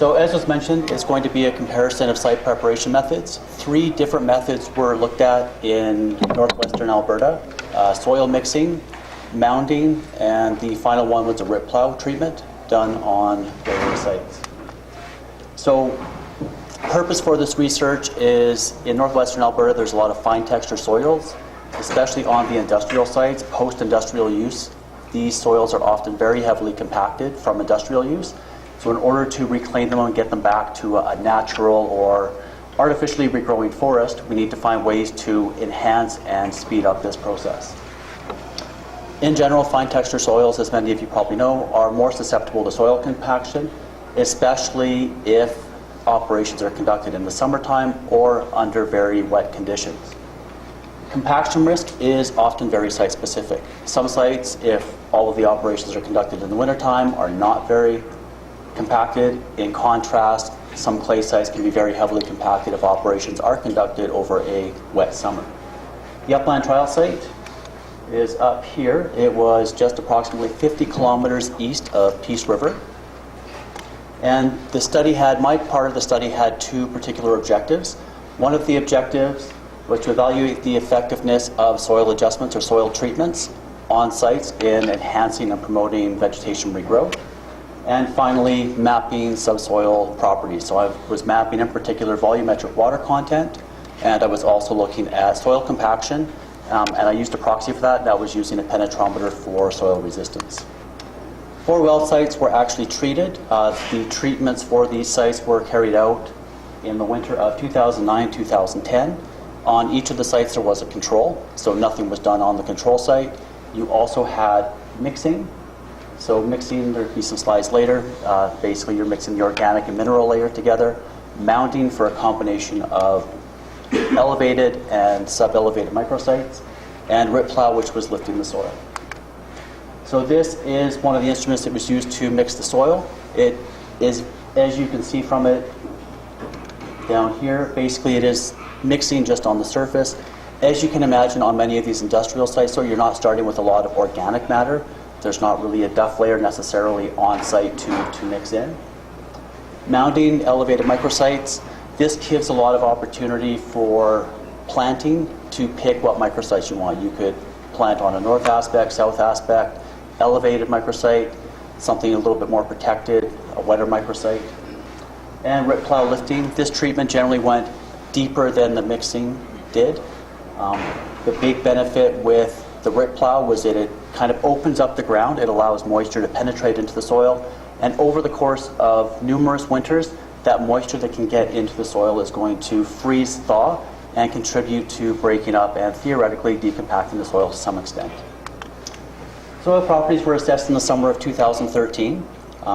So as was mentioned, it's going to be a comparison of site preparation methods. 3 different methods were looked at in northwestern Alberta: soil mixing, mounding, and the final one was a Rip-plow treatment done on various sites. So the purpose for this research is in northwestern Alberta there's a lot of fine texture soils, especially on the industrial sites, post-industrial use. These soils are often very heavily compacted from industrial use. So in order to reclaim them and get them back to a natural or artificially regrowing forest, we need to find ways to enhance and speed up this process. In general, fine texture soils, as many of you probably know, are more susceptible to soil compaction, especially if operations are conducted in the summertime or under very wet conditions. Compaction risk is often very site-specific. Some sites, if all of the operations are conducted in the wintertime, are not very compacted. In contrast, some clay sites can be very heavily compacted if operations are conducted over a wet summer. The upland trial site is up here. It was just approximately 50 kilometers east of Peace River. And the study had, my part of the study had 2 particular objectives. One of the objectives was to evaluate the effectiveness of soil adjustments or soil treatments on sites in enhancing and promoting vegetation regrowth. And finally, mapping subsoil properties. So I was mapping in particular volumetric water content, and I was also looking at soil compaction, and I used a proxy for that, and I was using a penetrometer for soil resistance. 4 well sites were actually treated. The treatments for these sites were carried out in the winter of 2009-2010. On each of the sites there was a control, so nothing was done on the control site. You also had mixing. So mixing, there'll be some slides later. Basically, you're mixing the organic and mineral layer together. Mounding for a combination of elevated and sub-elevated microsites. And Rip-plow, which was lifting the soil. So this is one of the instruments that was used to mix the soil. It is, as you can see from it down here, basically it is mixing just on the surface. As you can imagine, on many of these industrial sites, so you're not starting with a lot of organic matter. There's not really a duff layer necessarily on site to mix in. Mounding elevated microsites. This gives a lot of opportunity for planting to pick what microsites you want. You could plant on a north aspect, south aspect, elevated microsite, something a little bit more protected, a wetter microsite. And Rip-plow lifting. This treatment generally went deeper than the mixing did. The big benefit with the Rip-plow was that it kind of opens up the ground. It allows moisture to penetrate into the soil. And over the course of numerous winters, that moisture that can get into the soil is going to freeze thaw and contribute to breaking up and theoretically decompacting the soil to some extent. Soil properties were assessed in the summer of 2013.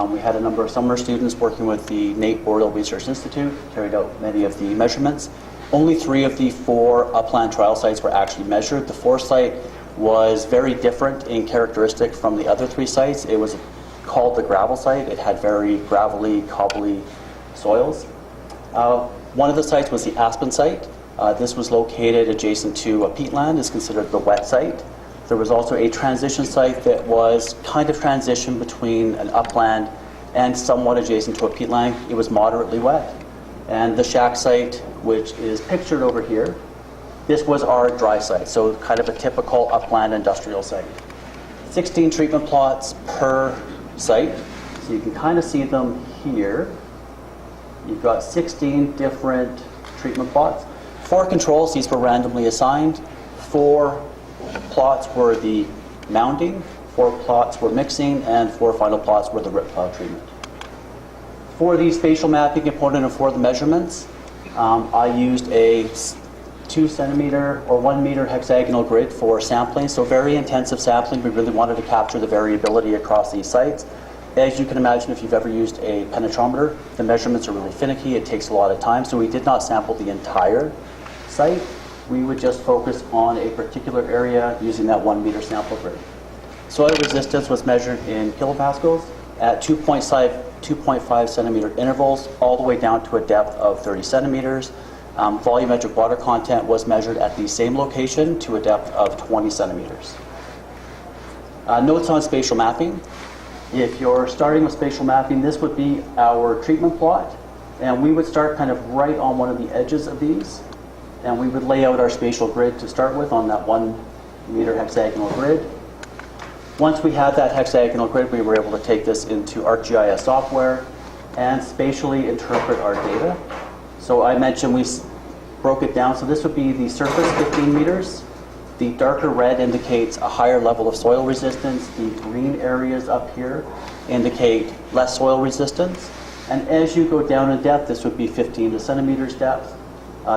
We had a number of summer students working with the NAIT Boreal Research Institute, carried out many of the measurements. Only 3 of the 4 upland trial sites were actually measured. The 4th site was very different in characteristic from the other 3 sites. It was called the gravel site. It had very gravelly, cobbly soils. One of the sites was the Aspen site. This was located adjacent to a peatland. It's considered the wet site. There was also a transition site that was kind of transition between an upland and somewhat adjacent to a peatland. It was moderately wet. And the shack site, which is pictured over here, this was our dry site, so kind of a typical upland industrial site. 16 treatment plots per site, so you can kind of see them here. You've got 16 different treatment plots. 4 controls, these were randomly assigned. 4 plots were the mounding, 4 plots were mixing, and 4 final plots were the Rip-plow treatment. For the spatial mapping component and for the measurements, I used a 2 centimeter or 1 meter hexagonal grid for sampling, so very intensive sampling. We really wanted to capture the variability across these sites. As you can imagine, if you've ever used a penetrometer, the measurements are really finicky. It takes a lot of time, so we did not sample the entire site. We would just focus on a particular area using that 1 meter sample grid. Soil resistance was measured in kilopascals at 2.5 centimeter intervals all the way down to a depth of 30 centimeters. Volumetric water content was measured at the same location to a depth of 20 centimeters. Notes on spatial mapping. If you're starting with spatial mapping, this would be our treatment plot, and we would start kind of right on one of the edges of these, and we would lay out our spatial grid to start with on that 1 meter hexagonal grid. Once we had that hexagonal grid, we were able to take this into ArcGIS software and spatially interpret our data. So I mentioned we broke it down. So this would be the surface 15 meters. The darker red indicates a higher level of soil resistance. The green areas up here indicate less soil resistance. And as you go down in depth, this would be 15 centimeters depth.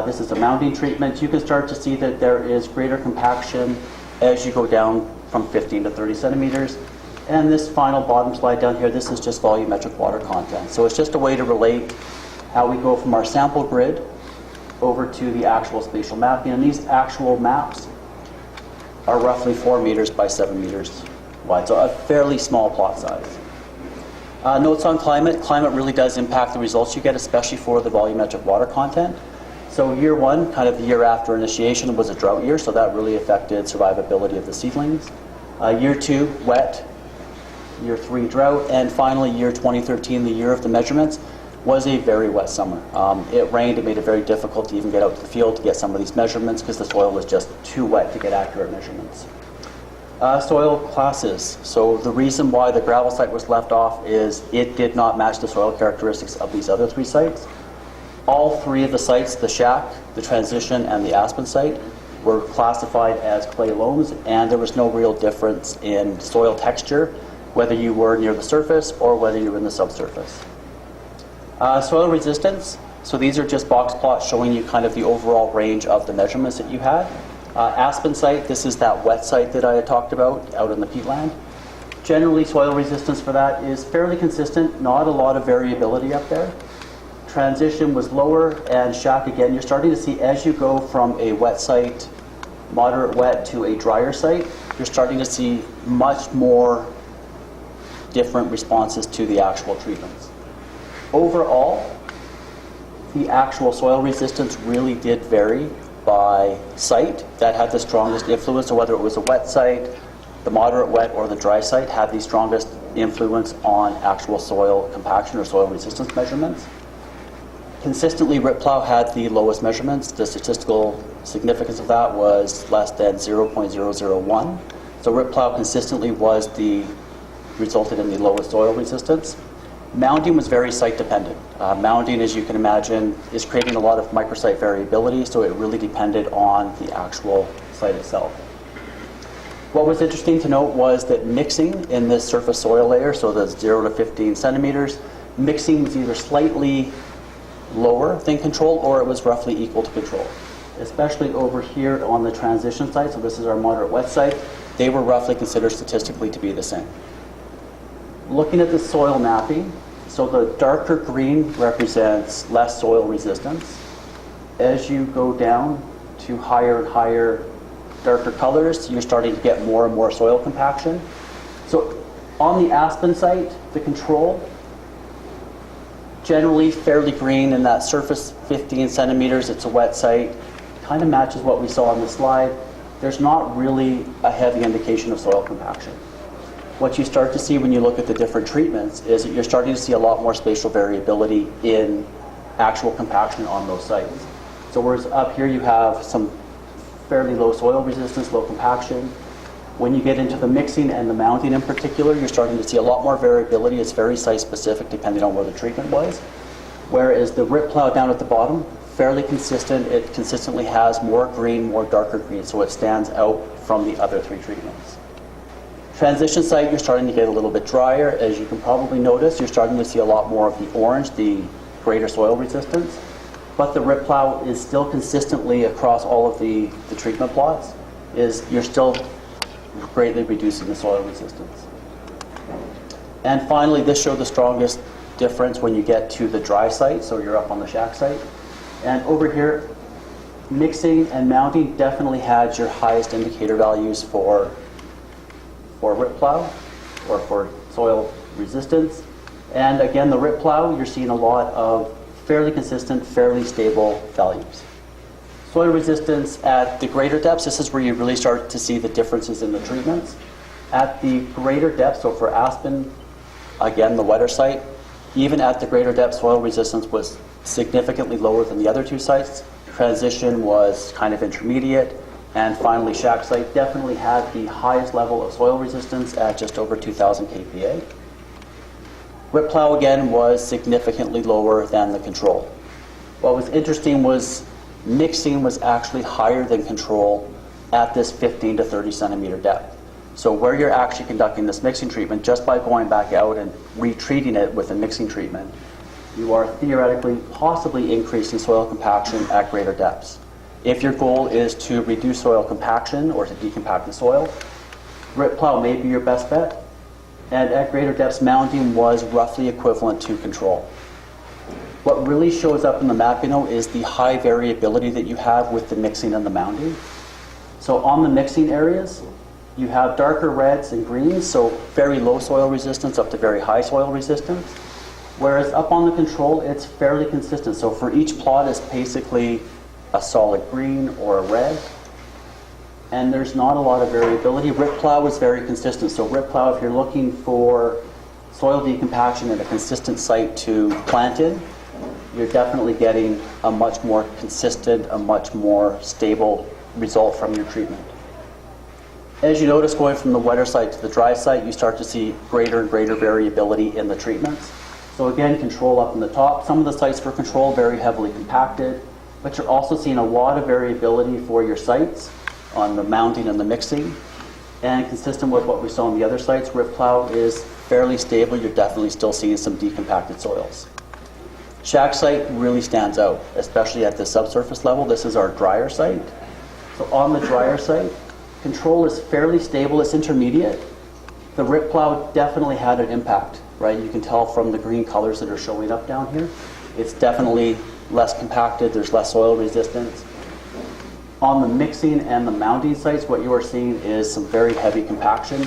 This is a mounding treatment. You can start to see that there is greater compaction as you go down from 15 to 30 centimeters. And this final bottom slide down here, this is just volumetric water content. So it's just a way to relate how we go from our sample grid over to the actual spatial mapping. And these actual maps are roughly 4 meters by 7 meters wide, so a fairly small plot size. Notes on climate. Climate really does impact the results you get, especially for the volumetric water content. So year 1, kind of the year after initiation, was a drought year, so that really affected survivability of the seedlings. Year 2, wet. Year 3, drought. And finally, year 2013, the year of the measurements, was a very wet summer. It rained. It made it very difficult to even get out to the field to get some of these measurements because the soil was just too wet to get accurate measurements. Soil classes. So the reason why the gravel site was left off is it did not match the soil characteristics of these other 3 sites. All 3 of the sites, the shack, the transition, and the Aspen site, were classified as clay loams, and there was no real difference in soil texture, whether you were near the surface or whether you were in the subsurface. Soil resistance. So these are just box plots showing you kind of the overall range of the measurements that you had. Aspen site, this is that wet site that I had talked about out in the peatland. Generally, soil resistance for that is fairly consistent, not a lot of variability up there. Transition was lower, and shack, again, you're starting to see as you go from a wet site, moderate wet, to a drier site, you're starting to see much more different responses to the actual treatments. Overall, the actual soil resistance really did vary by site. That had the strongest influence, so whether it was a wet site, the moderate wet, or the dry site had the strongest influence on actual soil compaction or soil resistance measurements. Consistently, Rip-plow had the lowest measurements. The statistical significance of that was less than 0.001. So Rip-plow consistently resulted in the lowest soil resistance. Mounding was very site dependent. Mounding, as you can imagine, is creating a lot of microsite variability, so it really depended on the actual site itself. What was interesting to note was that mixing in this surface soil layer, so the 0 to 15 centimeters, mixing was either slightly lower than control or it was roughly equal to control. Especially over here on the transition site, so this is our moderate wet site, they were roughly considered statistically to be the same. Looking at the soil mapping, so the darker green represents less soil resistance. As you go down to higher and higher darker colors, you're starting to get more and more soil compaction. So on the Aspen site, the control, generally fairly green in that surface 15 centimeters, it's a wet site, kind of matches what we saw on the slide. There's not really a heavy indication of soil compaction. What you start to see when you look at the different treatments is that you're starting to see a lot more spatial variability in actual compaction on those sites. So whereas up here you have some fairly low soil resistance, low compaction. When you get into the mixing and the mounding in particular, you're starting to see a lot more variability. It's very site specific depending on where the treatment was. Whereas the Rip-plow down at the bottom, fairly consistent. It consistently has more green, more darker green, so it stands out from the other 3 treatments. Transition site, you're starting to get a little bit drier. As you can probably notice, you're starting to see a lot more of the orange, the greater soil resistance. But the Rip-plow is still consistently across all of the treatment plots, you're still greatly reducing the soil resistance. And finally, this showed the strongest difference when you get to the dry site, so you're up on the shack site. And over here, mixing and mounding definitely had your highest indicator values for Rip-plow or for soil resistance. And again, the Rip-plow, you're seeing a lot of fairly consistent, fairly stable values. Soil resistance at the greater depths, this is where you really start to see the differences in the treatments. At the greater depths, so for Aspen again, the wetter site, even at the greater depth, soil resistance was significantly lower than the other two sites. Transition was kind of intermediate. And finally, shack site definitely had the highest level of soil resistance at just over 2,000 kPa. Rip-plow again was significantly lower than the control. What was interesting was mixing was actually higher than control at this 15 to 30 centimeter depth. So where you're actually conducting this mixing treatment, just by going back out and retreating it with a mixing treatment, you are theoretically possibly increasing soil compaction at greater depths. If your goal is to reduce soil compaction or to decompact the soil, Rip-plow may be your best bet. And at greater depths, mounding was roughly equivalent to control. What really shows up in the mapping, though, is the high variability that you have with the mixing and the mounding. So on the mixing areas, you have darker reds and greens, so very low soil resistance up to very high soil resistance. Whereas up on the control, it's fairly consistent. So for each plot, it's basically a solid green or a red. And there's not a lot of variability. Rip-plow is very consistent. So Rip-plow, if you're looking for soil decompaction at a consistent site to plant in, you're definitely getting a much more consistent, a much more stable result from your treatment. As you notice, going from the wetter site to the dry site, you start to see greater and greater variability in the treatments. So again, control up in the top. Some of the sites for control very heavily compacted, but you're also seeing a lot of variability for your sites on the mounding and the mixing. And consistent with what we saw on the other sites, Rip-plow is fairly stable. You're definitely still seeing some decompacted soils. Shack site really stands out, especially at the subsurface level. This is our drier site. So on the drier site, control is fairly stable. It's intermediate. The Rip-plow definitely had an impact, right? You can tell from the green colors that are showing up down here. It's definitely less compacted. There's less soil resistance. On the mixing and the mounding sites, what you are seeing is some very heavy compaction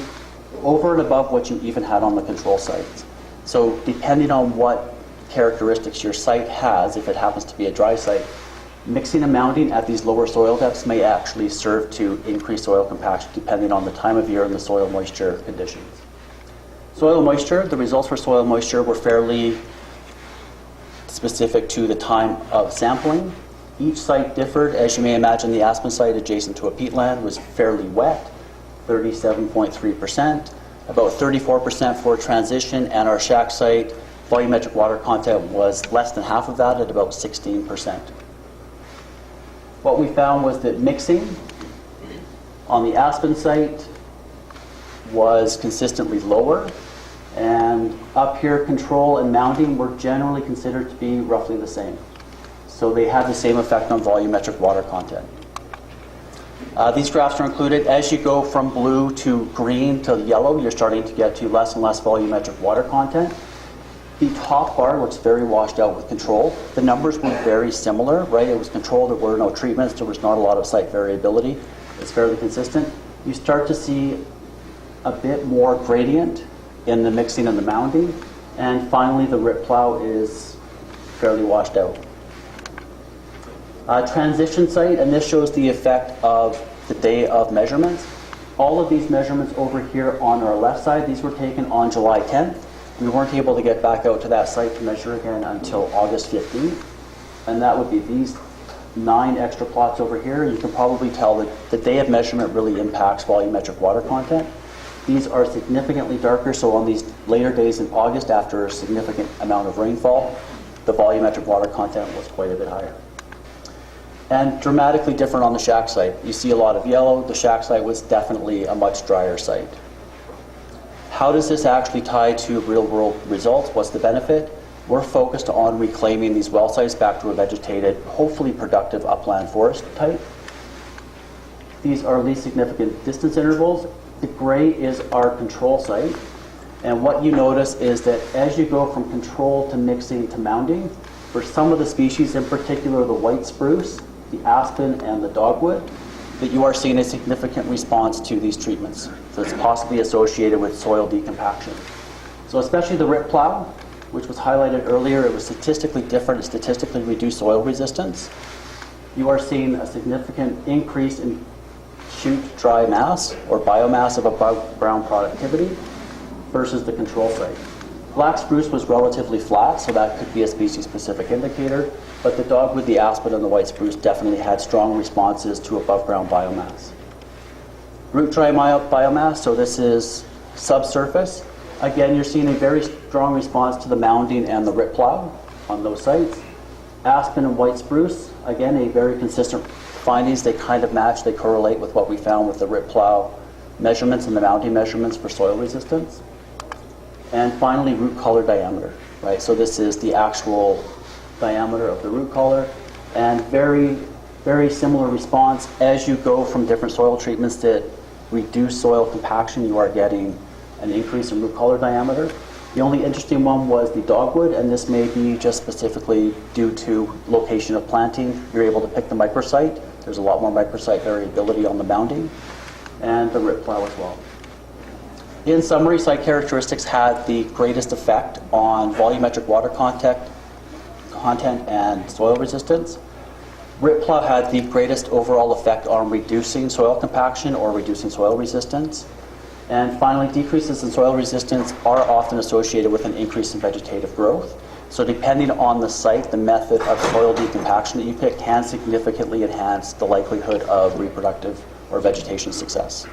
over and above what you even had on the control sites. So depending on what characteristics your site has, if it happens to be a dry site, mixing and mounding at these lower soil depths may actually serve to increase soil compaction depending on the time of year and the soil moisture conditions. Soil moisture, the results for soil moisture were fairly specific to the time of sampling. Each site differed. As you may imagine, the Aspen site adjacent to a peatland was fairly wet, 37.3%, about 34% for transition, and our shack site volumetric water content was less than half of that at about 16%. What we found was that mixing on the Aspen site was consistently lower, and up here control and mounding were generally considered to be roughly the same. So they had the same effect on volumetric water content. These graphs are included. As you go from blue to green to yellow, you're starting to get to less and less volumetric water content. The top bar looks very washed out with control. The numbers were very similar, right? It was control, there were no treatments, there was not a lot of site variability. It's fairly consistent. You start to see a bit more gradient in the mixing and the mounding. And finally, the Rip-plow is fairly washed out. Transition site, and this shows the effect of the day of measurements. All of these measurements over here on our left side, these were taken on July 10th. We weren't able to get back out to that site to measure again until August 15th. And that would be these 9 extra plots over here. You can probably tell that the day of measurement really impacts volumetric water content. These are significantly darker, so on these later days in August, after a significant amount of rainfall, the volumetric water content was quite a bit higher. And dramatically different on the shack site. You see a lot of yellow. The shack site was definitely a much drier site. How does this actually tie to real-world results? What's the benefit? We're focused on reclaiming these well sites back to a vegetated, hopefully productive upland forest type. These are least significant distance intervals. The gray is our control site. And what you notice is that as you go from control to mixing to mounding, for some of the species, in particular the white spruce, the aspen, and the dogwood, that you are seeing a significant response to these treatments. So it's possibly associated with soil decompaction. So especially the Rip-plow, which was highlighted earlier, it was statistically different, it statistically reduced soil resistance. You are seeing a significant increase in shoot dry mass or biomass of above ground productivity versus the control site. Black spruce was relatively flat, so that could be a species-specific indicator, but the dogwood, the aspen, and the white spruce definitely had strong responses to above-ground biomass. Root dry biomass, so this is subsurface. Again, you're seeing a very strong response to the mounding and the rip-plow on those sites. Aspen and white spruce, again, a very consistent findings. They kind of match, they correlate with what we found with the rip-plow measurements and the mounding measurements for soil resistance. And finally, root collar diameter, right? So this is the actual diameter of the root collar, and very, very similar response. As you go from different soil treatments that reduce soil compaction, you are getting an increase in root collar diameter. The only interesting one was the dogwood, and this may be just specifically due to location of planting. You're able to pick the microsite. There's a lot more microsite variability on the mounding, and the rip-plow as well. In summary, site characteristics had the greatest effect on volumetric water content and soil resistance. Rip-plow had the greatest overall effect on reducing soil compaction or reducing soil resistance. And finally, decreases in soil resistance are often associated with an increase in vegetative growth. So depending on the site, the method of soil decompaction that you pick can significantly enhance the likelihood of reproductive or vegetation success.